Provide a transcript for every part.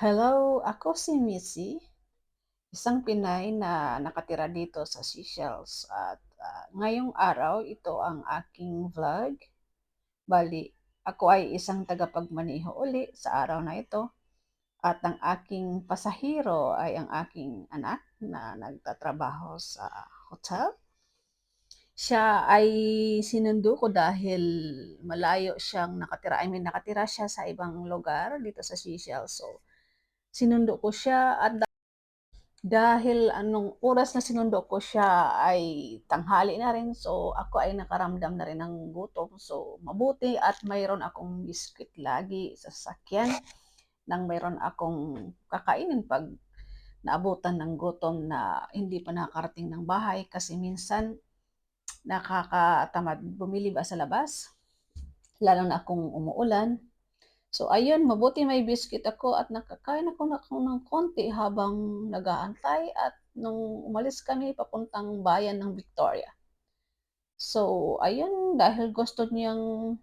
Hello, ako si Missy, isang Pinay na nakatira dito sa Seychelles at ngayong araw ito ang aking vlog. Bali, ako ay isang tagapagmaneho uli sa araw na ito at ang aking pasahero ay ang aking anak na nagtatrabaho sa hotel. Siya ay sinundo ko dahil malayo siyang nakatira. I mean, nakatira siya sa ibang lugar dito sa Seychelles. So, sinundo ko siya at dahil anong oras na sinundo ko siya ay tanghali na rin, so ako ay nakaramdam na rin ng gutom. So mabuti at mayroon akong biscuit lagi sa sasakyan nang mayroon akong kakainin 'pag naabutan ng gutom na hindi pa nakakarating ng bahay kasi minsan nakakatamad bumili ba sa labas, lalo na kung umuulan. So ayun, mabuti may biscuit ako at nakakain ako ng konti habang nag-aantay at nung umalis kami papuntang bayan ng Victoria. So ayun, dahil gusto niyang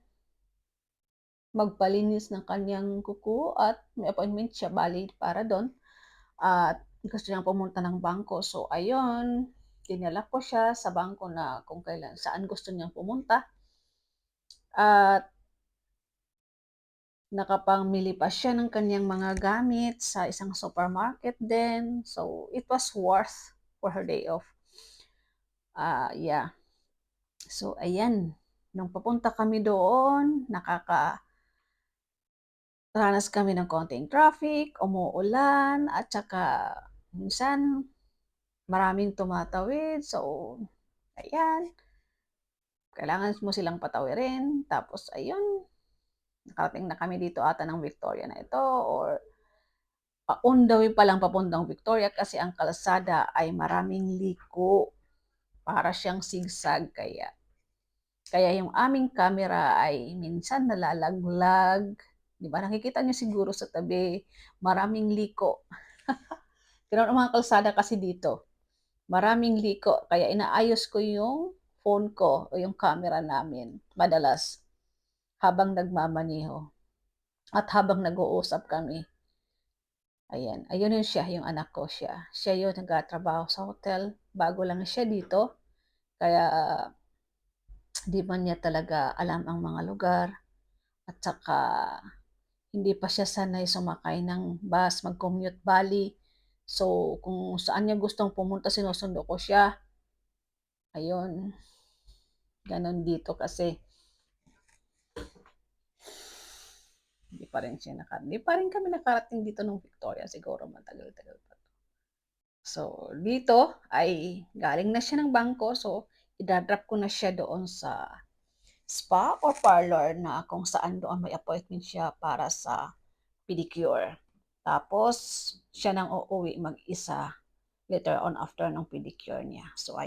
magpalinis ng kanyang kuko at may appointment siya bali para dun at gusto niyang pumunta ng bangko. So ayun, dinala ko siya sa bangko na kung kailan saan gusto niyang pumunta at nakapamili pa siya ng kanyang mga gamit sa isang supermarket din. So, it was worth for her day off. Yeah. So, ayan. Nung papunta kami doon, nakakaranas kami ng konting traffic, umuulan, at saka minsan maraming tumatawid. So, ayan. Kailangan mo silang patawirin. Tapos, ayun, nakarating na kami dito ata ng Victoria na ito or on the way pa lang papuntang Victoria kasi ang kalsada ay maraming liko. Para siyang sigsag kaya yung aming camera ay minsan nalalaglag. 'Di ba nakikita niyo siguro sa tabi, maraming liko. Gano'n ang mga kalsada kasi dito, maraming liko kaya inaayos ko yung phone ko o yung camera namin madalas habang nagmamaneho at habang nag-uusap kami. Ayan, ayun yun siya, yung anak ko siya. Siya yun nagtatrabaho sa hotel, bago lang siya dito, kaya di man niya talaga alam ang mga lugar at saka hindi pa siya sanay sumakay ng bus, mag-commute bali. So, kung saan niya gustong pumunta, sinusundo ko siya. Ayun, ganon dito kasi hindi pa rin kami nakarating dito ng Victoria, siguro matagal-tagal pa. So, dito ay galing na siya ng bangko. So, idadrop ko na siya doon sa spa or parlor na kung saan doon may appointment siya para sa pedicure. Tapos, siya nang uuwi mag-isa later on after ng pedicure niya. So,